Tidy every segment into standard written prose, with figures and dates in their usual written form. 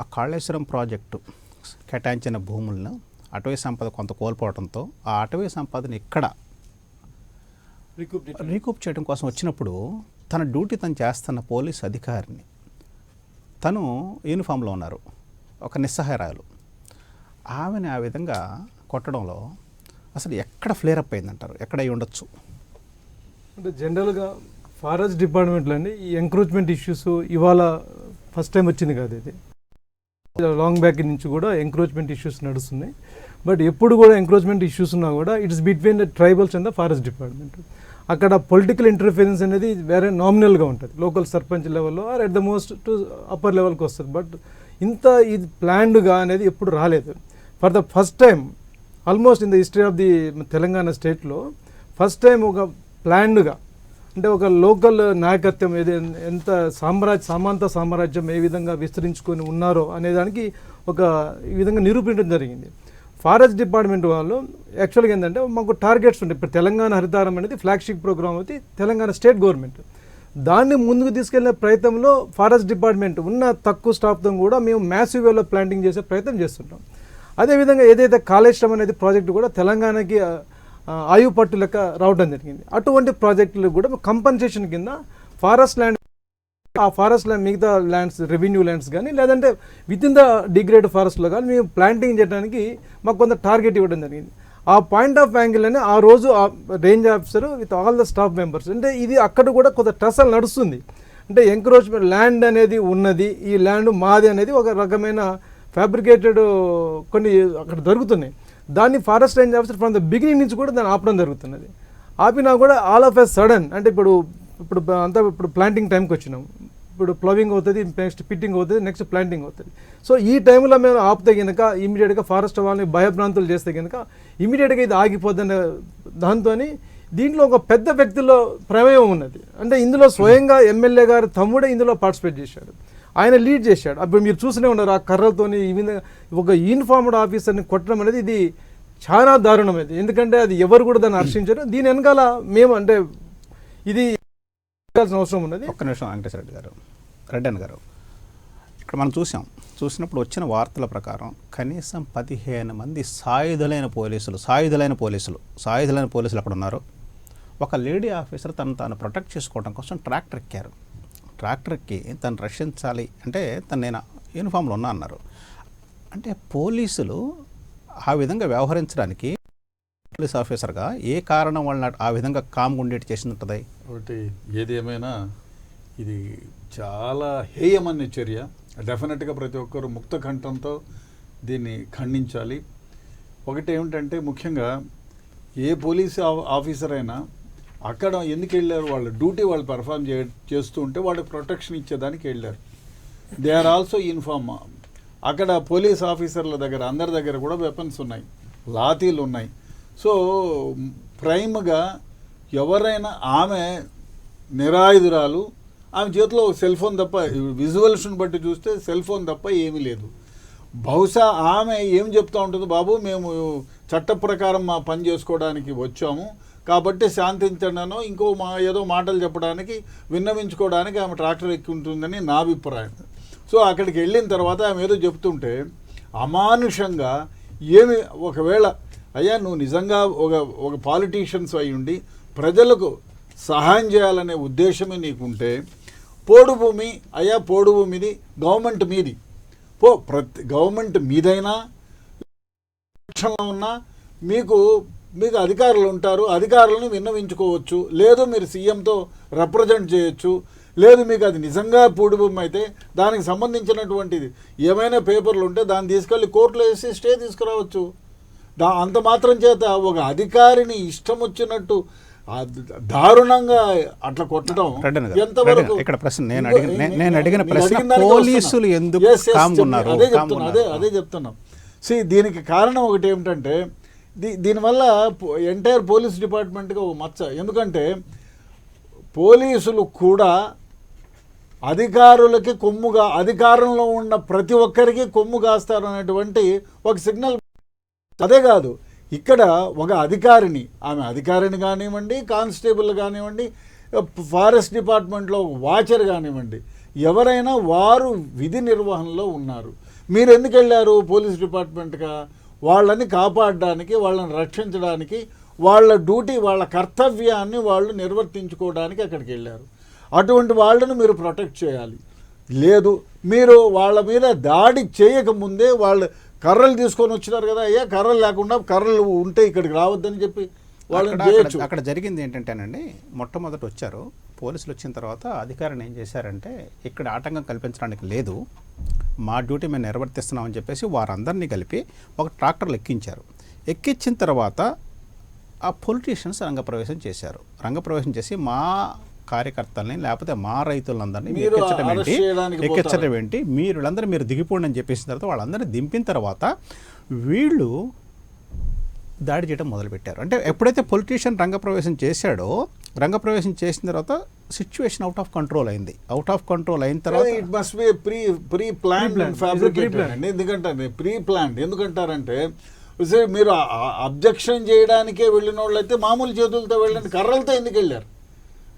ఆ కాళేశ్వరం ప్రాజెక్టు కేటాయించిన భూములను అటవీ సంపద కొంత కోల్పోవడంతో ఆ అటవీ సంపదని ఇక్కడ రీకూప్ చేయడం కోసం వచ్చినప్పుడు తన డ్యూటీ తను చేస్తున్న పోలీస్ అధికారిని తను యూనిఫామ్లో ఉన్నారు, ఒక నిస్సహాయరాలు, ఆమెను ఆ విధంగా కొట్టడంలో అసలు ఎక్కడ ఫ్లేర్ అప్ అయిందంటారు? ఎక్కడ అయి ఉండొచ్చు? అంటే జనరల్గా ఫారెస్ట్ డిపార్ట్మెంట్లో అండి ఈ ఎంక్రోచ్మెంట్ ఇష్యూస్ ఇవాళ ఫస్ట్ టైం వచ్చింది కాదు, ఇది లాంగ్ బ్యాక్ నుంచి కూడా ఎంక్రోచ్మెంట్ ఇష్యూస్ నడుస్తున్నాయి. బట్ ఎప్పుడు కూడా ఎంక్రోచ్మెంట్ ఇష్యూస్ ఉన్నా కూడా it's between the tribals and the forest department. అక్కడ పొలిటికల్ ఇంటర్ఫిరెన్స్ అనేది వేరే నామినల్గా ఉంటుంది, లోకల్ సర్పంచ్ లెవెల్లో or at the most to upper లెవెల్కి వస్తుంది. బట్ ఇంత ఇది ప్లాన్డ్గా అనేది ఎప్పుడు రాలేదు. For the first time almost in the history of the Telangana స్టేట్లో ఫస్ట్ టైం ఒక ప్లాన్డ్గా, అంటే ఒక లోకల్ నాయకత్వం ఎంత సామంత సామ్రాజ్యం ఏ విధంగా విస్తరించుకొని ఉన్నారో అనేదానికి ఒక ఈ విధంగా నిరూపించడం జరిగింది. ఫారెస్ట్ డిపార్ట్మెంట్ వాళ్ళు యాక్చువల్గా ఏంటంటే మాకు టార్గెట్స్ ఉంటాయి. ఇప్పుడు తెలంగాణ హరితారం అనేది ఫ్లాగ్షిప్ ప్రోగ్రామ్ అయితే తెలంగాణ స్టేట్ గవర్నమెంట్, దాన్ని ముందుకు తీసుకెళ్లే ప్రయత్నంలో ఫారెస్ట్ డిపార్ట్మెంట్ ఉన్న తక్కువ స్టాఫ్తో కూడా మేము మ్యాసివ్ వేలో ప్లాంటింగ్ చేసే ప్రయత్నం చేస్తుంటాం. అదేవిధంగా ఏదైతే కాళేశ్వరం అనేది ప్రాజెక్టు కూడా తెలంగాణకి ఆయువు పట్టు లెక్క రావడం జరిగింది. అటువంటి ప్రాజెక్టులు కూడా కంపన్సేషన్ కింద ఫారెస్ట్ ల్యాండ్, ఆ ఫారెస్ట్ ల్యాండ్ మిగతా ల్యాండ్స్ రెవెన్యూ ల్యాండ్స్ కానీ లేదంటే విత్ ఇన్ ద డిగ్రేడ్ ఫారెస్ట్లో కానీ మేము ప్లాంటింగ్ చేయడానికి మాకు కొంత టార్గెట్ ఇవ్వడం జరిగింది. ఆ పాయింట్ ఆఫ్ యాంగిల్ అని ఆ రోజు range officer with all the staff members, అంటే ఇది అక్కడ కూడా కొంత ట్రసల్ నడుస్తుంది. అంటే ఎంక్రోచ్మెంట్ ల్యాండ్ అనేది ఉన్నది, ఈ ల్యాండ్ మాది అనేది ఒక రకమైన ఫ్యాబ్రికేటెడ్ కొన్ని అక్కడ జరుగుతున్నాయి. దాన్ని forest range officer from the beginning నుంచి కూడా దాన్ని ఆపడం జరుగుతున్నది. ఆపినా కూడా ఆల్ ఆఫ్ ఎ సడన్, అంటే ఇప్పుడు ప్లాంటింగ్ టైంకి వచ్చినాం, ఇప్పుడు ప్లవింగ్ అవుతుంది, నెక్స్ట్ పిట్టింగ్ అవుతుంది, నెక్స్ట్ ప్లాంటింగ్ అవుతుంది. సో ఈ టైంలో మేము ఆపితే కనుక ఇమీడియట్గా ఫారెస్ట్ వాళ్ళని భయభ్రాంతులు చేస్తే కనుక ఇమీడియట్గా ఇది ఆగిపోద్దనే దాంతో దీంట్లో ఒక పెద్ద వ్యక్తిలో ప్రమేయం ఉన్నది. అంటే ఇందులో స్వయంగా ఎమ్మెల్యే గారు తమ్ముడే ఇందులో పార్టిసిపేట్ చేశాడు, ఆయన లీడ్ చేశాడు. అప్పుడు మీరు చూస్తూనే ఉన్నారు ఆ కర్రలతోని ఈ విధంగా ఒక యూనిఫార్మ్డ్ ఆఫీసర్ని కొట్టడం అనేది ఇది చాలా దారుణమైంది. ఎందుకంటే అది ఎవరు కూడా దాన్ని హర్షించారు. దీని వెనకాల మేము అంటే ఇది అవసరం ఉన్నది. ఒక్క నిమిషం వెంకటేశ్వర రెడ్డి గారు, ఇక్కడ మనం చూసినప్పుడు వచ్చిన వార్తల ప్రకారం కనీసం 15 మంది సాయుధులైన పోలీసులు అక్కడ ఉన్నారు. ఒక లేడీ ఆఫీసర్ తాను ప్రొటెక్ట్ చేసుకోవడం కోసం ట్రాక్టర్ ఎక్కారు. ట్రాక్టర్కి తను రక్షించాలి అంటే నేను యూనిఫామ్లో ఉన్నా అన్నారు. అంటే పోలీసులు ఆ విధంగా వ్యవహరించడానికి పోలీస్ ఆఫీసర్గా ఏ కారణం వాళ్ళని ఆ విధంగా కామ్గా ఉండేటి చేసినట్టుంది? ఒకటి ఏది ఏమైనా ఇది చాలా హేయమైన చర్య. డెఫినెట్గా ప్రతి ఒక్కరు ముక్త కంఠంతో దీన్ని ఖండించాలి. ఒకటి ఏమిటంటే ముఖ్యంగా ఏ పోలీస్ ఆఫీసర్ అయినా అక్కడ ఎందుకు వెళ్ళారు, వాళ్ళ డ్యూటీ వాళ్ళు పర్ఫామ్ చేస్తూ ఉంటే వాళ్ళకి ప్రొటెక్షన్ ఇచ్చేదానికి వెళ్ళారు. They are also inform. అక్కడ పోలీస్ ఆఫీసర్ల దగ్గర అందరి దగ్గర కూడా వెపన్స్ ఉన్నాయి, లాతీలు ఉన్నాయి. సో ప్రైమ్గా ఎవరైనా ఆమె నిరాయుధురాలు, ఆమె చేతిలో సెల్ ఫోన్ తప్ప, విజువల్స్ని బట్టి చూస్తే సెల్ ఫోన్ తప్ప ఏమీ లేదు. బహుశా ఆమె ఏం చెప్తూ ఉంటుంది, బాబు మేము చట్ట ప్రకారం మా పని చేసుకోవడానికి వచ్చాము కాబట్టి శాంతించడానో ఇంకో ఏదో మాటలు చెప్పడానికి విన్నవించుకోవడానికి ఆమె ట్రాక్టర్ ఎక్కి ఉంటుందని నా అభిప్రాయం. సో అక్కడికి వెళ్ళిన తర్వాత ఆమె ఏదో చెప్తుంటే అమానుషంగా ఏమి, ఒకవేళ అయ్యా నువ్వు నిజంగా ఒక పాలిటీషియన్స్ అయి ఉండి ప్రజలకు సహాయం చేయాలనే ఉద్దేశమే నీకుంటే పోడు భూమి, అయ్యా పోడు భూమిది గవర్నమెంట్ మీది, గవర్నమెంట్ మీదైనా పక్షంలో ఉన్నా మీకు అధికారులు ఉంటారు, అధికారులను విన్నవించుకోవచ్చు, లేదు మీరు సీఎంతో రిప్రజెంట్ చేయొచ్చు, లేదు మీకు అది నిజంగా పోడు భూమి అయితే దానికి సంబంధించినటువంటిది ఏమైనా పేపర్లు ఉంటే దాన్ని తీసుకెళ్ళి కోర్టులో వేసి స్టే తీసుకురావచ్చు. అంత మాత్రం చేత ఒక అధికారిని ఇష్టం వచ్చినట్టు దారుణంగా అట్లా కొట్టడం ఎంతవరకు? ఇక్కడ ప్రశ్న నేను అడిగిన ప్రశ్న పోలీసులు ఎందుకు కామ్గా ఉన్నారు? అదే చెప్తున్నాం. దీనికి కారణం ఒకటి ఏమిటంటే దీనివల్ల ఎంటైర్ పోలీస్ డిపార్ట్మెంట్గా ఒక మచ్చ. ఎందుకంటే పోలీసులు కూడా అధికారులకి కొమ్ముగా, అధికారంలో ఉన్న ప్రతి ఒక్కరికి కొమ్ము కాస్తారు అనేటువంటి ఒక సిగ్నల్. అదే కాదు, ఇక్కడ ఒక అధికారిని, ఆమె అధికారిని కానివ్వండి, కానిస్టేబుల్ కానివ్వండి, ఫారెస్ట్ డిపార్ట్మెంట్లో వాచర్ కానివ్వండి, ఎవరైనా వారు విధి నిర్వహణలో ఉన్నారు. మీరు ఎందుకు వెళ్ళారు పోలీస్ డిపార్ట్మెంట్గా? వాళ్ళని కాపాడడానికి, వాళ్ళని రక్షించడానికి, వాళ్ళ డ్యూటీ, వాళ్ళ కర్తవ్యాన్ని వాళ్ళు నిర్వర్తించుకోవడానికి అక్కడికి వెళ్ళారు. అటువంటి వాళ్ళను మీరు ప్రొటెక్ట్ చేయాలి. లేదు, మీరు వాళ్ళ మీద దాడి చేయకముందే వాళ్ళు కర్రలు తీసుకొని వచ్చినారు కదా, అయ్యా కర్రలు లేకుండా కర్రలు ఉంటే ఇక్కడికి రావద్దని చెప్పి వాళ్ళని చేయొచ్చు. అక్కడ జరిగింది ఏంటంటేనండి, మొట్టమొదటి వచ్చారు పోలీసులు. వచ్చిన తర్వాత అధికారిని ఏం చేశారంటే, ఇక్కడ ఆటంకం కల్పించడానికి లేదు, మా డ్యూటీ మేము నిర్వర్తిస్తున్నామని చెప్పేసి వారందరినీ కలిపి ఒక ట్రాక్టర్లు ఎక్కించారు. ఎక్కించిన తర్వాత ఆ పొలిటీషియన్స్ రంగప్రవేశం చేశారు. రంగప్రవేశం చేసి మా కార్యకర్తల్ని లేకపోతే మా రైతులందరినీ ఎక్కించడం ఏంటి, వీళ్ళందరూ మీరు దిగిపోండి అని చెప్పేసిన తర్వాత వాళ్ళందరినీ దింపిన తర్వాత వీళ్ళు దాడి చేయడం మొదలుపెట్టారు. అంటే ఎప్పుడైతే పొలిటీషియన్ రంగప్రవేశం చేశాడో, రంగప్రవేశం చేసిన తర్వాత సిచ్యువేషన్ అవుట్ ఆఫ్ కంట్రోల్ అయింది. అవుట్ ఆఫ్ కంట్రోల్ అయిన తర్వాత it must be pre planned and fabricated అండి. ఎందుకంటే ప్రీ ప్లాన్డ్ ఎందుకంటారంటే, మీరు అబ్జెక్షన్ చేయడానికే వెళ్ళిన వాళ్ళు అయితే మామూలు చేతులతో వెళ్ళండి, కర్రలతో ఎందుకు వెళ్ళారు?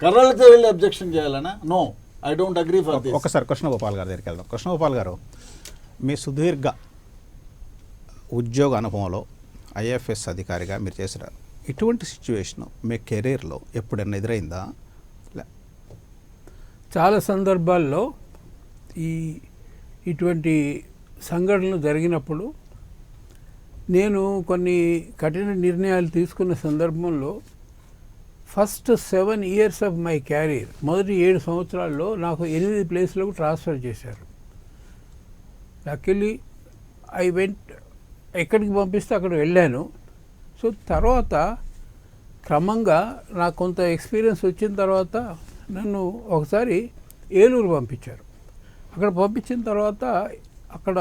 కర్రలతో వెళ్ళి అబ్జెక్షన్ చేయాలనా? No, I don't agree for this. ఒకసారి కృష్ణగోపాల్ గారి దగ్గరికి వెళ్దాం. కృష్ణగోపాల్ గారు, మీ సుదీర్ఘ ఉద్యోగ అనుభవంలో ఐఎఫ్ఎస్ అధికారిగా మీరు చేసిన ఇటువంటి సిచ్యువేషన్ మీ కెరీర్లో ఎప్పుడైనా ఎదురైందా? చాలా సందర్భాల్లో ఇటువంటి సంఘటనలు జరిగినప్పుడు నేను కొన్ని కఠిన నిర్ణయాలు తీసుకున్న సందర్భంలో first 7 years of my carrier, మొదటి 7 సంవత్సరాల్లో నాకు 8 ప్లేస్లకు ట్రాన్స్ఫర్ చేశారు. లక్కీలీ ఐ వెంట్, ఎక్కడికి పంపిస్తే అక్కడ వెళ్ళాను. సో తర్వాత క్రమంగా నాకు కొంత ఎక్స్పీరియన్స్ వచ్చిన తర్వాత నన్ను ఒకసారి ఏలూరు పంపించారు. అక్కడ పంపించిన తర్వాత అక్కడ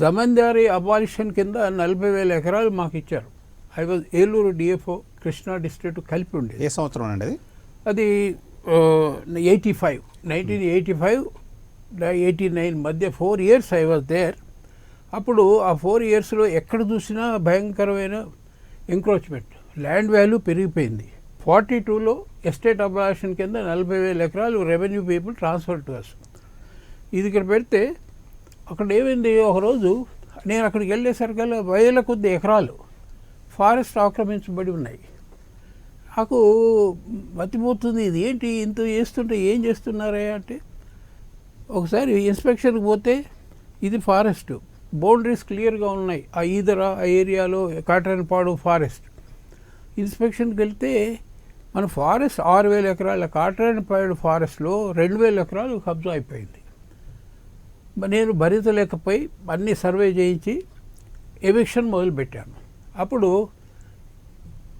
జమీందారీ అబాలిషన్ కింద 40,000 ఎకరాలు మాకు ఇచ్చారు. I was Eluru DFO, Krishna district కలిపి ఉండేది. ఏ సంవత్సరం అండి అది? అది 1985 89 మధ్య 4 years ఐ వాజ్ దేర్. అప్పుడు ఆ 4 yearsలో ఎక్కడ చూసినా భయంకరమైన ఎంక్రోచ్మెంట్, ల్యాండ్ వాల్యూ పెరిగిపోయింది. 42లో ఎస్టేట్ అబాలిషన్ కింద 40,000 ఎకరాలు revenue people transfer to us. ఇది ఇక్కడ పెడితే అక్కడ ఏమైంది, ఒకరోజు నేను అక్కడికి వెళ్ళేసరికల్లా 1,000 కొద్ది ఎకరాలు ఫారెస్ట్ ఆక్రమించబడి ఉన్నాయి. నాకు మతిపోతుంది, ఇది ఏంటి ఇంత చేస్తుంటే ఏం చేస్తున్నారే అంటే, ఒకసారి ఇన్స్పెక్షన్కి పోతే ఇది ఫారెస్ట్, బౌండరీస్ క్లియర్గా ఉన్నాయి. ఆ ఈదర ఆ ఏరియాలో కాటరన్పాడు ఫారెస్ట్. ఇన్స్పెక్షన్కి వెళ్తే మన ఫారెస్ట్ 6,000 ఎకరాల కాటరన్పాడు ఫారెస్ట్లో 2,000 ఎకరాలు కబ్జా అయిపోయింది. నేను భరించలేకపోయి అన్నీ సర్వే చేయించి ఎవిక్షన్ మొదలుపెట్టాను. అప్పుడు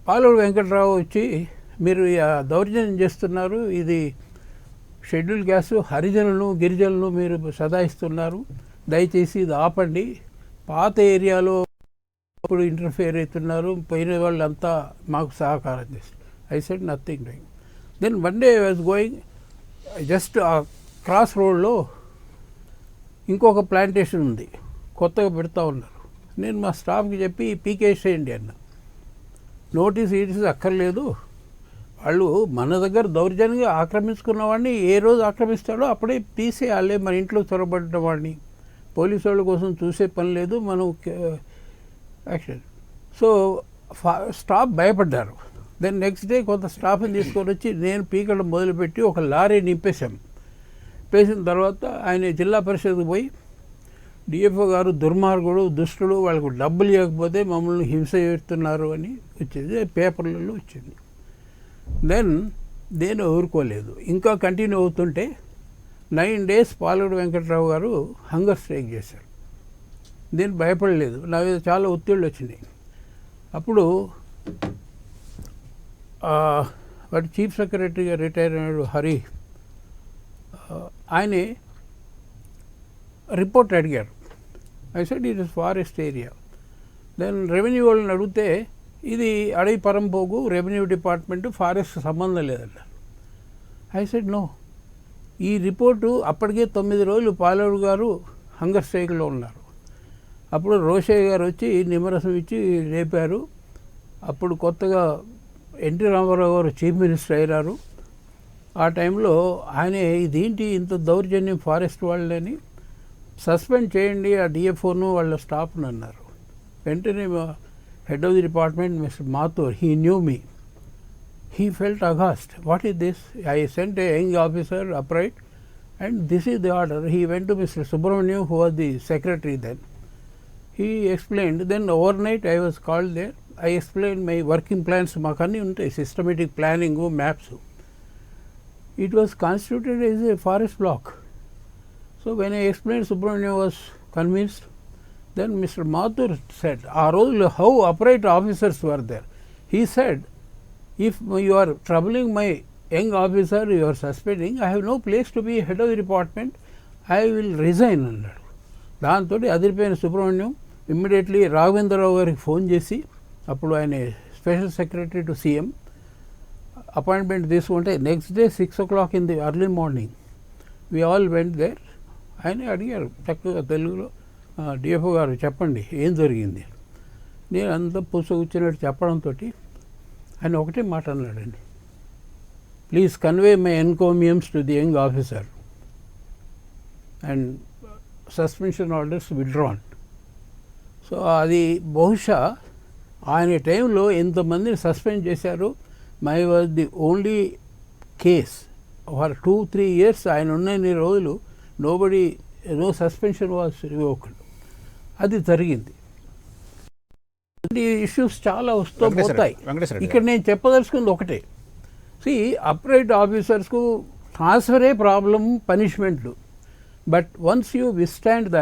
పాలూరు వెంకట్రావు వచ్చి, మీరు దౌర్జన్యం చేస్తున్నారు, ఇది షెడ్యూల్ క్యాస్ట్ హరిజనులను గిరిజనులను మీరు సదాయిస్తున్నారు, దయచేసి ఇది ఆపండి, పాత ఏరియాలో ఇప్పుడు ఇంటర్ఫియర్ అవుతున్నారు, పోయిన వాళ్ళంతా మాకు సహకారం చేస్తారు. I said nothing doing. Then one day I was going, just ఆ క్రాస్ రోడ్లో ఇంకొక ప్లాంటేషన్ ఉంది, కొత్తగా పెడతా ఉన్నారు. నేను మా స్టాఫ్కి చెప్పి పీకేసేయండి అన్న. నోటీస్ ఈటీస్ అక్కర్లేదు, వాళ్ళు మన దగ్గర దౌర్జన్యంగా ఆక్రమించుకున్న వాడిని ఏ రోజు ఆక్రమిస్తాడో అప్పుడే తీసేయాలి. మన ఇంట్లో చొరబడ్డ వాడిని పోలీసు వాళ్ళ కోసం చూసే పని లేదు, మనం యాక్షన్. సో స్టాఫ్ భయపడ్డారు. దెన్ నెక్స్ట్ డే కొంత స్టాఫ్ని తీసుకొని వచ్చి నేను పీకడం మొదలుపెట్టి ఒక లారీ నింపేశాం. పేసిన తర్వాత ఆయన జిల్లా పరిషత్కు పోయి, డిఎఫ్ఓ గారు దుర్మార్గుడు, దుష్టుడు, వాళ్ళకు డబ్బులు ఇవ్వకపోతే మమ్మల్ని హింస చేస్తున్నారు అని వచ్చింది, పేపర్లలో వచ్చింది. దెన్ నేను ఊరుకోలేదు, ఇంకా కంటిన్యూ అవుతుంటే 9 days పాలూరు వెంకట్రావు గారు హంగర్ స్ట్రైక్ చేశారు. నేను భయపడలేదు, నా మీద చాలా ఒత్తిళ్ళు వచ్చినాయి. అప్పుడు వాటి చీఫ్ సెక్రటరీగా రిటైర్ అయినాడు హరి, ఆయనే రిపోర్ట్ అడిగారు. I said it is forest area. Then revenue వాళ్ళని అడిగితే ఇది అడవి పరంపోగు, రెవెన్యూ డిపార్ట్మెంట్, ఫారెస్ట్ సంబంధం లేదన్నారు. I said no. ఈ రిపోర్టు అప్పటికే 9 రోజులు పాలూరు గారు హంగర్ స్ట్రైక్లో ఉన్నారు. అప్పుడు రోషయ్య గారు వచ్చి నిమ్మరసం ఇచ్చి లేపారు. అప్పుడు కొత్తగా ఎన్టీ రామారావు గారు చీఫ్ మినిస్టర్ అయ్యారు. ఆ టైంలో ఆయన ఇదేంటి ఇంత దౌర్జన్యం ఫారెస్ట్ వాళ్ళని సస్పెండ్ చేయండి ఆ డిఎఫ్ఓను వాళ్ళ స్టాఫ్ను అన్నారు. వెంటనే head of the department mister Mathur, he knew me, he felt aghast. What is this? I sent a young officer upright and this is the order. He went to Mr. Subramaniam, who was the secretary then. He explained. Then overnight I was called there. I explained my working plans. Makanni untai systematic planning, maps. It was constituted as a forest block. So when I explained, Subramaniam was convinced. Then Mr. Mathur said, how upright officers were there. He said, if you are troubling my young officer, you are suspending, I have no place to be head of the department, I will resign అన్నాడు. దాంతో అదిరిపోయిన Subrahmanyam immediately Raghavendra Rao గారికి phone చేసి, అప్పుడు ఆయన special secretary to CM, appointment తీసుకుంటే next day 6 o'clock in the early morning we all went there. ఆయన అడిగారు చక్కగా తెలుగులో, డిఎఫ్ఓ గారు చెప్పండి ఏం జరిగింది. నేను అంతా పుస్తకూర్చున్నట్టు చెప్పడంతో ఆయన ఒకటే మాట అన్నాడండి, please convey my encomiums to the young officer and suspension orders withdrawn. So అది బహుశా ఆయన టైంలో ఎంతమందిని సస్పెండ్ చేశారు. My was the only case for 2-3 years. ఆయన ఉన్నన్ని రోజులు నో సస్పెన్షన్ వాజ్ రివోక్డ్. అది జరిగింది. ఈ ఇష్యూస్ చాలా వస్తూ పోతాయి. ఇక్కడ నేను చెప్పదలుచుకుంది ఒకటే, అప్రైట్ ఆఫీసర్స్కు ట్రాన్స్ఫరే ప్రాబ్లం, పనిష్మెంట్లు. But once you withstand that